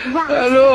Hello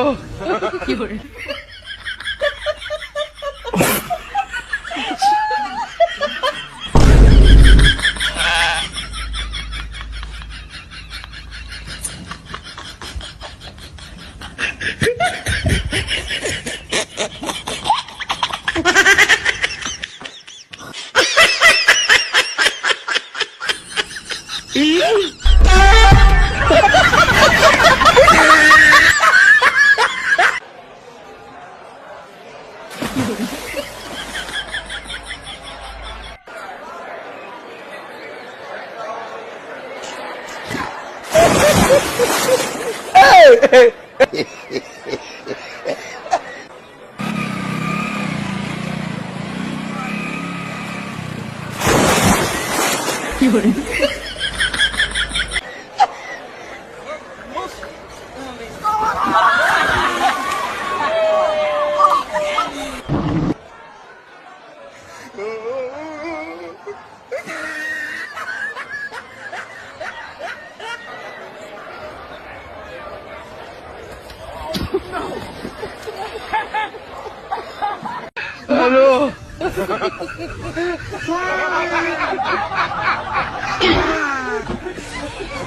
hello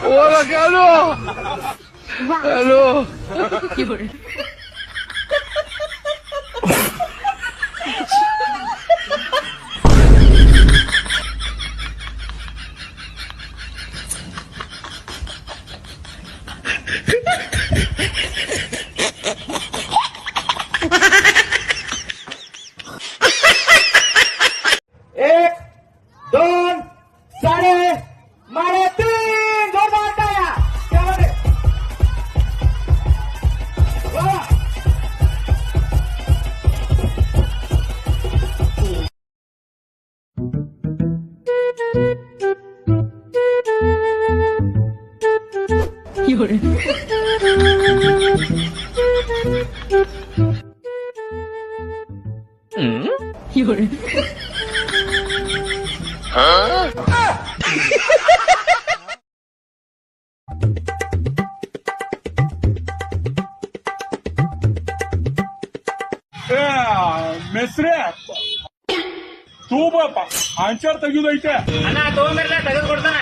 होगा क्या लो hello एक दोन साडे मारे तीन जोरदार टाळ्या त्यामध्ये वा ಮೆಸ್ರೆ ತೂ ಬಾಪ ಆನ್ಸರ್ ತೆಗೆದೈತೆ ಅಣ್ಣ ತಗೊಂಡ್ಬರ್ಲ ತೆಗೆದು ಕೊಡ್ತಾನ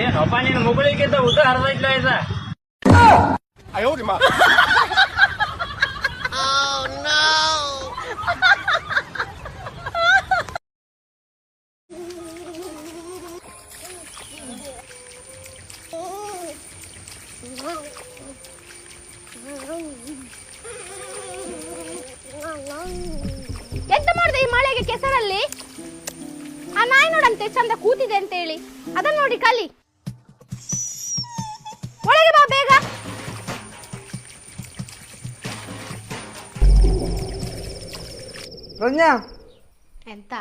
ಏನಪ್ಪ ನಿನ್ ಮುಗುಳಿಗಿಂತ ಉದ್ದ ಹರಿದೈತ್ಲ ಇದ ಎಂತ ಮಾಡಿದೆ ಈ ಮಳೆಗೆ ಕೆಸರಲ್ಲಿ? ಆ ನಾಯಿ ನೋಡಂತೆ ಚಂದ ಕೂತಿದೆ ಅಂತ ಹೇಳಿ ಅದನ್ನ ನೋಡಿ ಕಲಿ. ಒಳಗೆ ಬಾ ಬೇಗ. ಪ್ರಜ್ಞಾ ಎಂತ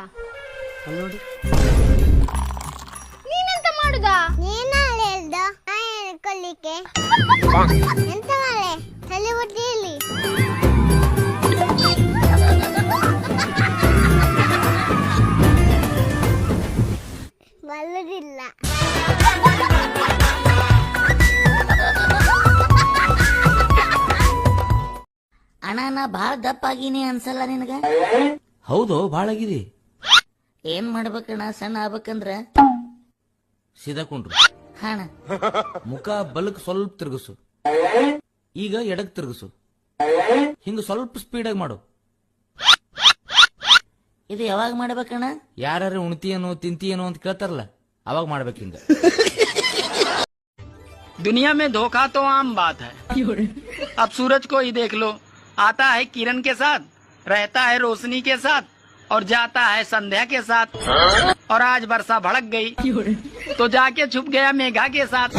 ನೀನೆಂತ ಮಾಡುದ? ನೀನಾಳೆ ಹೇಳ್ದ ಕೊಲ್ಲಿಕ್ಕೆ ಎಂತ ಮಾಳೆ ತಲೆ ಬುದ್ಧಿಯಲ್ಲಿ ಬಲ್ಲದಿಲ್ಲ. ಅಣ್ಣ ನಾ ಬಾಳ ದಪ್ಪ ಆಗೀನಿ ಅನ್ಸಲ್ಲ ನಿನಗ? ಹೌದು ಬಾಳಾಗಿದೆ. ಏನ್ ಮಾಡ್ಬೇಕಣ್ಣ ಸಣ್ಣ ಆಗ್ಬೇಕಂದ್ರ? ಸೀದಾ ಕುಂಡ್ರು, ಹಣ ಮುಖ ಬಲಕ್ ಸ್ವಲ್ಪ ತಿರುಗಿಸು, ಈಗ ಎಡಕ್ ತಿರುಗಿಸು, ಹಿಂಗ ಸ್ವಲ್ಪ ಸ್ಪೀಡಾಗಿ ಮಾಡು. ಇದು ಯಾವಾಗ ಮಾಡ್ಬೇಕಣ್ಣ? ಯಾರು ಉಣ್ತಿಯೇನೋ ತಿಂತಿಯೇನೋ ಅಂತ ಕೇಳ್ತಾರಲ್ಲ ಅವಾಗ ಮಾಡ್ಬೇಕು ಹಿಂಗ. दुनिया में धोखा तो आम बात है। अब सूरज को ही देख लो, आता है किरण के साथ, रहता है रोशनी के साथ और जाता है संध्या के साथ। और आज वर्षा भड़क गई तो जाके छुप गया मेघा के साथ।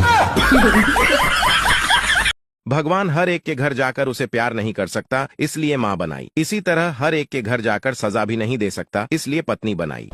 भगवान हर एक के घर जाकर उसे प्यार नहीं कर सकता, इसलिए माँ बनाई। इसी तरह हर एक के घर जाकर सजा भी नहीं दे सकता, इसलिए पत्नी बनाई।